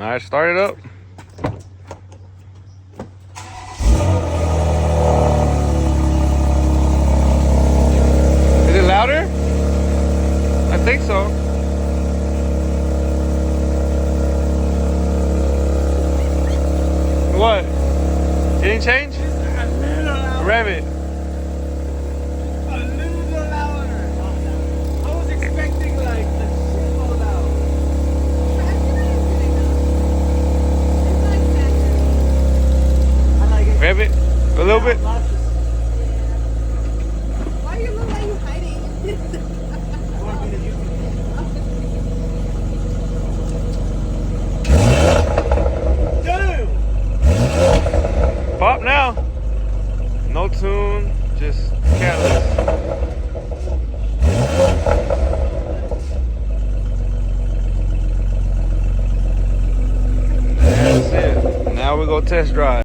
All right, start it up. Is it louder? I think so. What? It didn't change? A little louder. Rev it. A little louder. I was expecting like a shitload loud. I like it. Rev it a little bit. Why you look like you hiding? I want to be the YouTube. Damn! Pop now. No tune, just Catless. That's it. Now we go test drive.